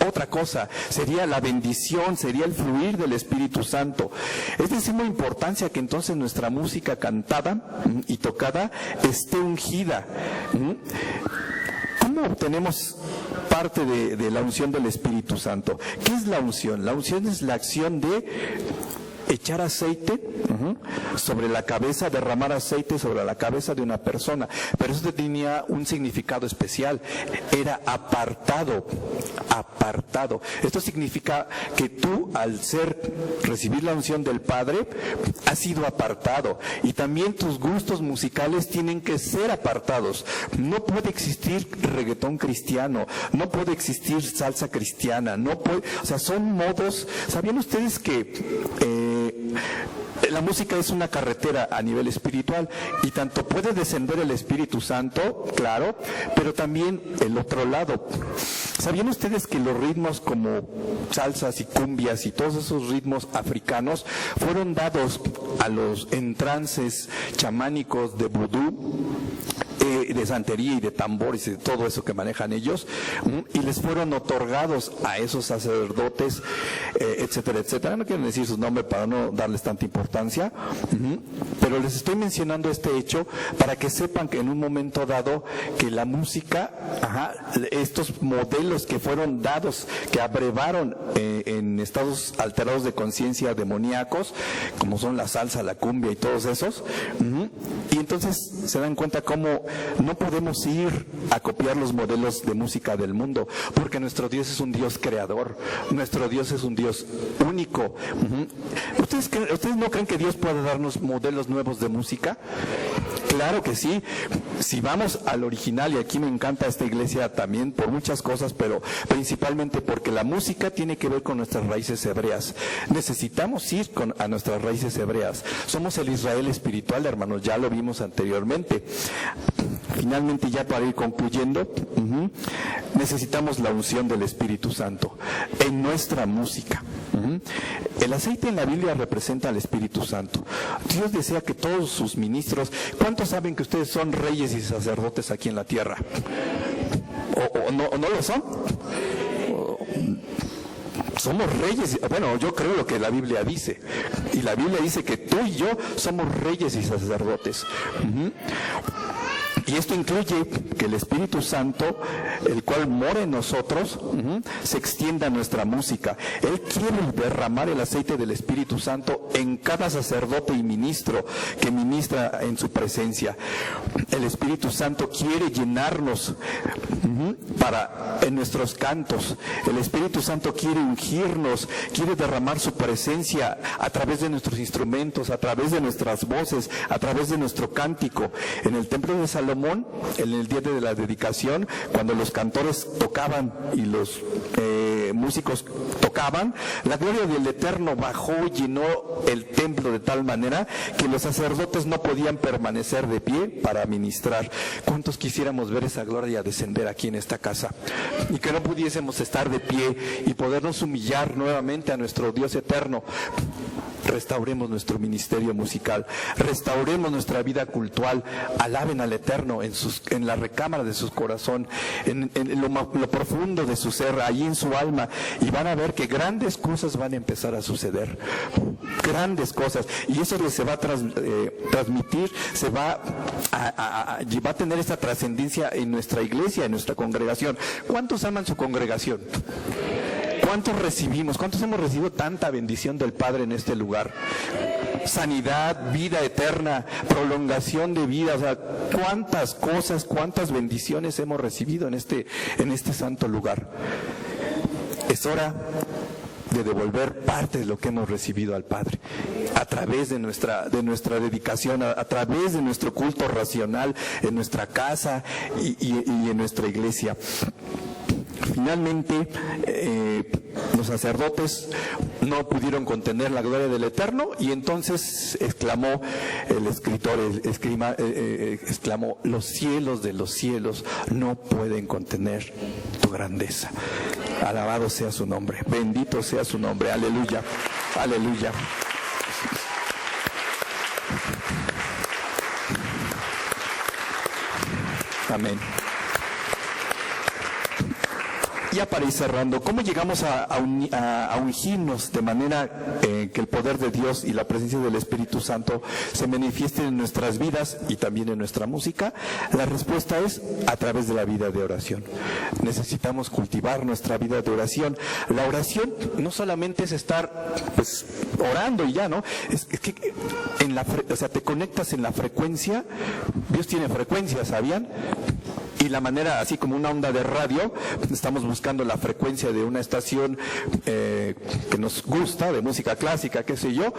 Otra cosa, sería la bendición, sería el fluir del Espíritu Santo. Es de suma importancia que entonces nuestra música cantada y tocada esté ungida. ¿Cómo obtenemos parte de la unción del Espíritu Santo? ¿Qué es la unción? La unción es la acción de echar aceite sobre la cabeza, derramar aceite sobre la cabeza de una persona. Pero eso tenía un significado especial, era apartado, apartado. Esto significa que tú, al recibir la unción del Padre, has sido apartado. Y también tus gustos musicales tienen que ser apartados. No puede existir reggaetón cristiano, no puede existir salsa cristiana, no puede, o sea, son modos. ¿Sabían ustedes que la música es una carretera a nivel espiritual, y tanto puede descender el Espíritu Santo, claro, pero también el otro lado? ¿Sabían ustedes que los ritmos como salsas y cumbias y todos esos ritmos africanos fueron dados a los entrances chamánicos de vudú, de santería y de tambores y de todo eso que manejan ellos, y les fueron otorgados a esos sacerdotes, etcétera, etcétera? No quiero decir sus nombres para no darles tanta importancia, pero les estoy mencionando este hecho para que sepan que en un momento dado que la música, estos modelos que fueron dados, que abrevaron en estados alterados de conciencia demoníacos, como son la salsa, la cumbia y todos esos, y entonces se dan cuenta cómo no podemos ir a copiar los modelos de música del mundo, porque nuestro Dios es un Dios creador, nuestro Dios es un Dios único. ¿Ustedes no creen que Dios puede darnos modelos nuevos de música? Claro que sí. Si vamos al original, y aquí me encanta esta iglesia también por muchas cosas, pero principalmente porque la música tiene que ver con nuestras raíces hebreas. Necesitamos ir a nuestras raíces hebreas. Somos el Israel espiritual, hermanos, ya lo vimos anteriormente. Finalmente, ya para ir concluyendo, necesitamos la unción del Espíritu Santo en nuestra música. El aceite en la Biblia representa al Espíritu Santo. Dios desea que todos sus ministros, ¿cuántos saben que ustedes son reyes y sacerdotes aquí en la tierra? ¿O no lo son? Somos reyes. Bueno, yo creo lo que la Biblia dice. Y la Biblia dice que tú y yo somos reyes y sacerdotes. Y esto incluye que el Espíritu Santo, el cual mora en nosotros, se extienda a nuestra música. Él quiere derramar el aceite del Espíritu Santo en cada sacerdote y ministro que ministra en su presencia. El Espíritu Santo quiere llenarnos en nuestros cantos. El Espíritu Santo quiere ungirnos, quiere derramar su presencia a través de nuestros instrumentos, a través de nuestras voces, a través de nuestro cántico. En el templo de Salomón, en el día de la dedicación, cuando los cantores tocaban y los músicos tocaban, la gloria del Eterno bajó y llenó el templo de tal manera que los sacerdotes no podían permanecer de pie para ministrar. ¿Cuántos quisiéramos ver esa gloria descender aquí en esta casa? Y que no pudiésemos estar de pie y podernos humillar nuevamente a nuestro Dios eterno. Restauremos nuestro ministerio musical, restauremos nuestra vida cultural, alaben al Eterno en la recámara de su corazón, en lo profundo de su ser, allí en su alma, y van a ver que grandes cosas van a empezar a suceder, grandes cosas, y eso se va a transmitir, va a tener esta trascendencia en nuestra iglesia, en nuestra congregación. ¿Cuántos aman su congregación? ¿Cuántos recibimos? ¿Cuántos hemos recibido tanta bendición del Padre en este lugar? Sanidad, vida eterna, prolongación de vida, o sea, cuántas cosas, cuántas bendiciones hemos recibido en este santo lugar. Es hora de devolver parte de lo que hemos recibido al Padre a través de nuestra dedicación, a través de nuestro culto racional en nuestra casa y en nuestra iglesia. Finalmente, los sacerdotes no pudieron contener la gloria del Eterno, y entonces exclamó el escritor, exclamó: los cielos de los cielos no pueden contener tu grandeza. Alabado sea su nombre, bendito sea su nombre, aleluya, aleluya. Amén. Ya para ir cerrando, ¿cómo llegamos a ungirnos de manera que el poder de Dios y la presencia del Espíritu Santo se manifiesten en nuestras vidas y también en nuestra música? La respuesta es a través de la vida de oración. Necesitamos cultivar nuestra vida de oración. La oración no solamente es estar orando y ya, ¿no? Es que te conectas en la frecuencia. Dios tiene frecuencia, ¿sabían? Y la manera, así como una onda de radio, estamos buscando la frecuencia de una estación que nos gusta, de música clásica, qué sé yo,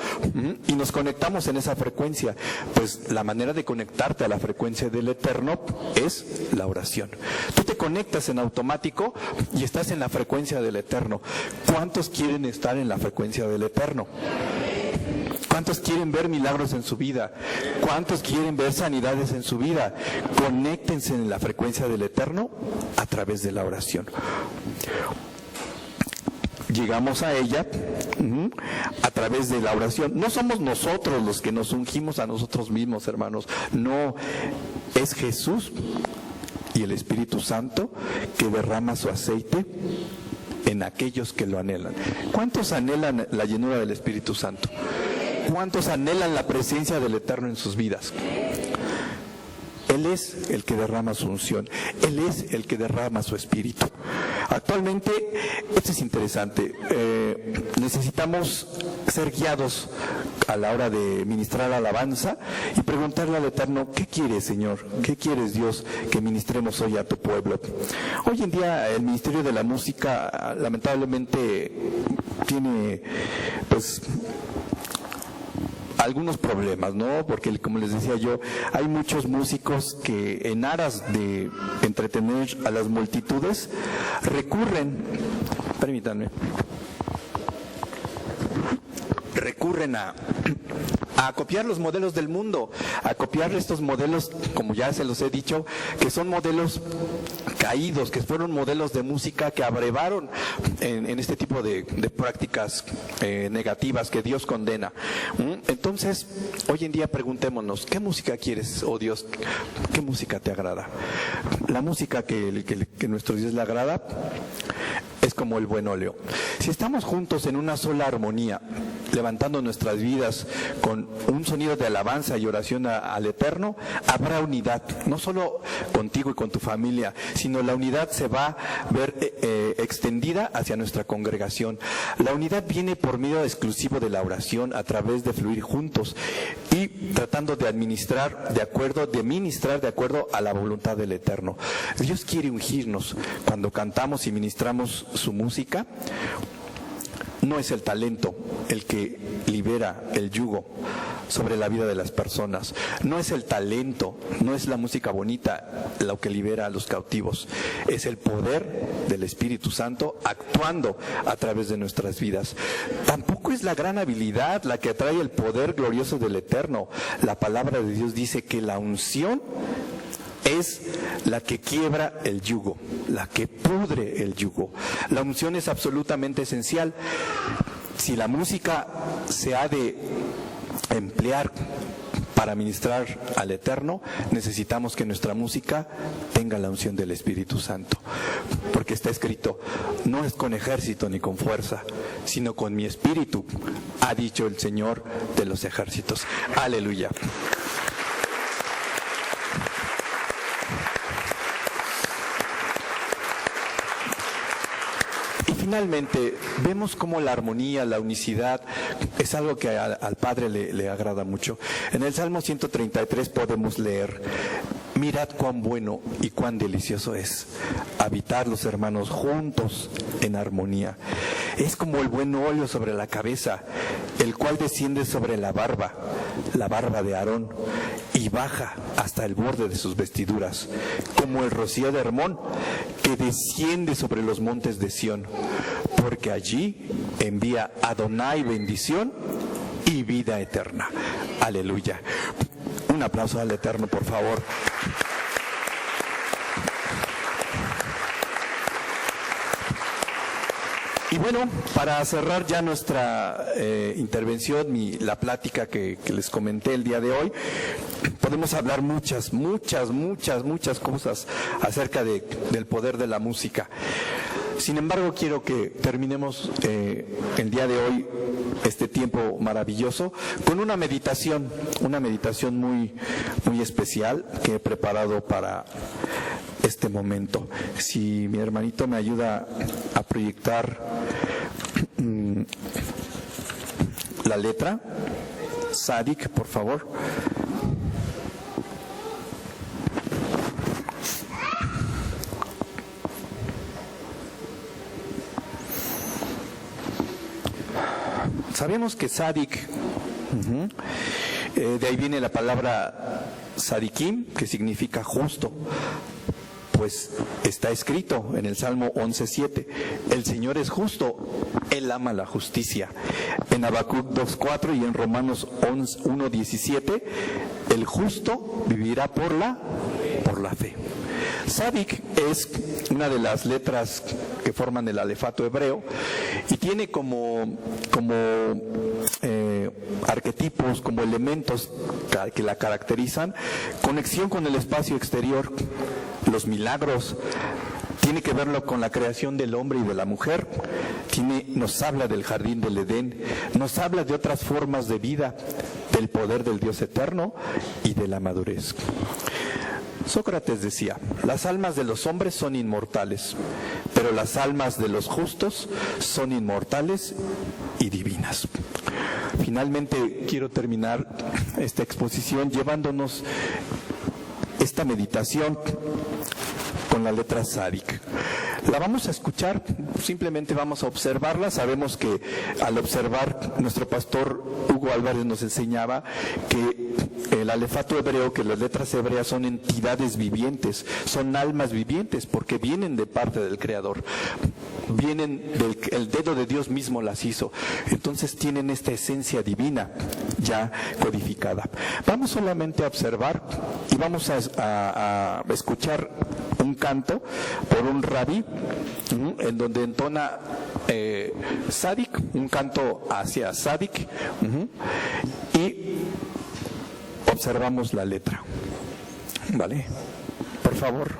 y nos conectamos en esa frecuencia. Pues la manera de conectarte a la frecuencia del Eterno es la oración. Tú te conectas en automático y estás en la frecuencia del Eterno. ¿Cuántos quieren estar en la frecuencia del Eterno? ¿Cuántos quieren ver milagros en su vida? ¿Cuántos quieren ver sanidades en su vida? Conéctense en la frecuencia del Eterno a través de la oración. Llegamos a ella a través de la oración. No somos nosotros los que nos ungimos a nosotros mismos, hermanos. No, es Jesús y el Espíritu Santo que derrama su aceite en aquellos que lo anhelan. ¿Cuántos anhelan la llenura del Espíritu Santo? ¿Cuántos anhelan la presencia del Eterno en sus vidas? Él es el que derrama su unción. Él es el que derrama su espíritu. Actualmente, esto es interesante, necesitamos ser guiados a la hora de ministrar alabanza y preguntarle al Eterno: ¿qué quieres, Señor? ¿Qué quieres, Dios, que ministremos hoy a tu pueblo? Hoy en día el ministerio de la música lamentablemente tiene algunos problemas, ¿no? Porque, como les decía yo, hay muchos músicos que en aras de entretener a las multitudes recurren a copiar los modelos del mundo, a copiar estos modelos, como ya se los he dicho, que son modelos caídos, que fueron modelos de música que abrevaron en este tipo de prácticas negativas que Dios condena. Entonces, hoy en día preguntémonos: ¿qué música quieres, oh Dios? ¿Qué música te agrada? La música que nuestro Dios le agrada es como el buen óleo. Si estamos juntos en una sola armonía, levantando nuestras vidas con un sonido de alabanza y oración al Eterno, habrá unidad, no solo contigo y con tu familia, sino la unidad se va a ver extendida hacia nuestra congregación. La unidad viene por medio exclusivo de la oración, a través de fluir juntos y tratando de ministrar de acuerdo a la voluntad del Eterno. Dios quiere ungirnos cuando cantamos y ministramos su música. No es el talento el que libera el yugo sobre la vida de las personas. No es el talento, no es la música bonita lo que libera a los cautivos. Es el poder del Espíritu Santo actuando a través de nuestras vidas. Tampoco es la gran habilidad la que atrae el poder glorioso del Eterno. La palabra de Dios dice que la unción es la que quiebra el yugo, la que pudre el yugo. La unción es absolutamente esencial. Si la música se ha de emplear para ministrar al Eterno, necesitamos que nuestra música tenga la unción del Espíritu Santo. Porque está escrito, no es con ejército ni con fuerza, sino con mi espíritu, ha dicho el Señor de los ejércitos. Aleluya. Finalmente, vemos cómo la armonía, la unicidad, es algo que al Padre le agrada mucho. En el Salmo 133 podemos leer, mirad cuán bueno y cuán delicioso es habitar los hermanos juntos en armonía. Es como el buen óleo sobre la cabeza, el cual desciende sobre la barba de Aarón, y baja hasta el borde de sus vestiduras, como el rocío de Hermón, que desciende sobre los montes de Sión, porque allí envía Adonai bendición y vida eterna. Aleluya. Un aplauso al Eterno, por favor. Y bueno, para cerrar ya nuestra intervención, la plática que les comenté el día de hoy, podemos hablar muchas cosas acerca del poder de la música. Sin embargo, quiero que terminemos el día de hoy, este tiempo maravilloso, con una meditación muy especial que he preparado para este momento. Si mi hermanito me ayuda a proyectar la letra, Sadik, por favor. Sabemos que Sadik, de ahí viene la palabra Sadikim, que significa justo. Pues está escrito en el Salmo 11:7, el Señor es justo, Él ama la justicia. En Habacuc 2:4 y en Romanos 1:17, el justo vivirá por la fe. Sadik es una de las letras que forman el alefato hebreo y tiene como arquetipos, como elementos que la caracterizan, conexión con el espacio exterior, los milagros, tiene que verlo con la creación del hombre y de la mujer, nos habla del jardín del Edén, nos habla de otras formas de vida, del poder del Dios eterno y de la madurez. Sócrates decía, las almas de los hombres son inmortales, pero las almas de los justos son inmortales y divinas. Finalmente, quiero terminar esta exposición llevándonos esta meditación con la letra Sadik. La vamos a escuchar, simplemente vamos a observarla. Sabemos que al observar, nuestro pastor Hugo Álvarez nos enseñaba que el alefato hebreo, que las letras hebreas son entidades vivientes, son almas vivientes, porque vienen de parte del Creador, vienen el dedo de Dios mismo las hizo, entonces tienen esta esencia divina ya codificada. Vamos solamente a observar y vamos a escuchar un canto por un rabí en donde entona Sadik, un canto hacia Sadik, y observamos la letra. ¿Vale? Por favor.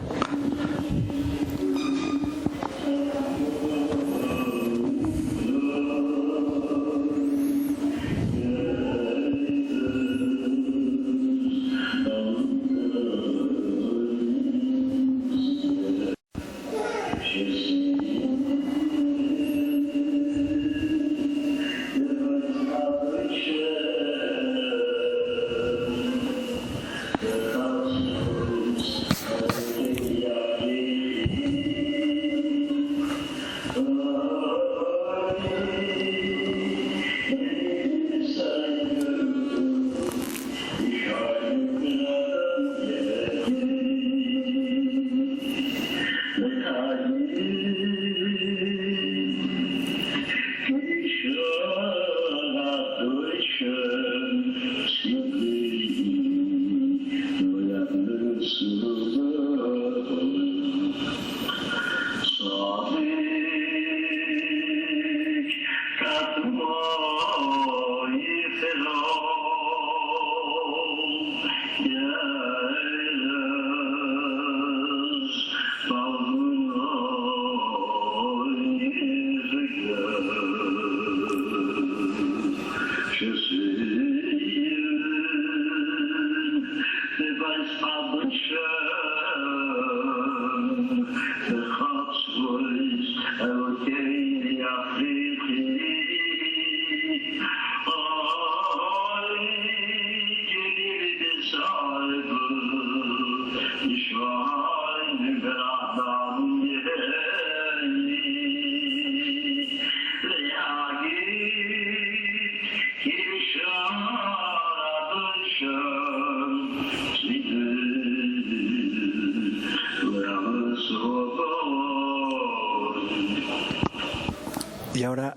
Y ahora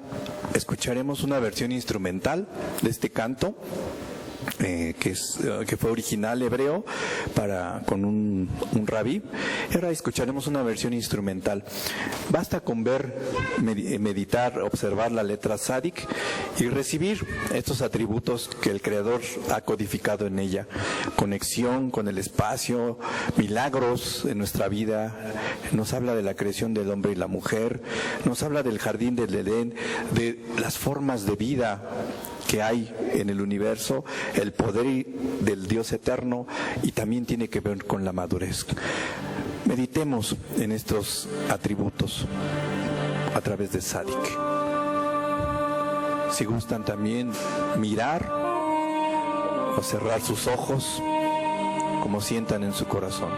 escucharemos una versión instrumental de este canto, que fue original hebreo con un rabí. Y ahora escucharemos una versión instrumental. Basta con ver, meditar, observar la letra Tzadik y recibir estos atributos que el Creador ha codificado en ella: conexión con el espacio, milagros en nuestra vida. Nos habla de la creación del hombre y la mujer, nos habla del jardín del Edén, de las formas de vida que hay en el universo, el poder del Dios eterno, y también tiene que ver con la madurez. Meditemos en estos atributos a través de Tzadik. Si gustan también mirar o cerrar sus ojos, como sientan en su corazón.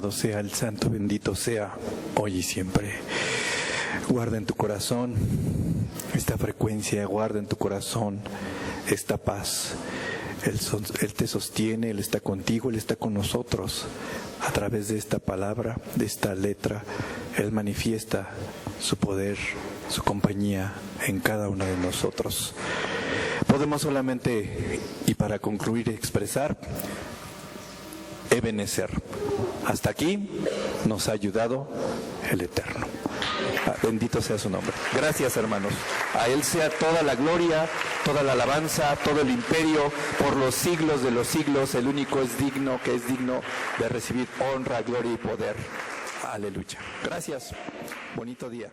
alabado sea el santo, bendito sea hoy y siempre. Guarda en tu corazón esta frecuencia, guarda en tu corazón esta paz. Él te sostiene, Él está contigo, Él está con nosotros. A través de esta palabra, de esta letra, Él manifiesta su poder, su compañía en cada uno de nosotros. Podemos solamente, y para concluir, expresar Ebenezer. Hasta aquí nos ha ayudado el Eterno. Bendito sea su nombre. Gracias, hermanos. A Él sea toda la gloria, toda la alabanza, todo el imperio, por los siglos de los siglos. El único es digno, que es digno de recibir honra, gloria y poder. Aleluya. Gracias. Bonito día.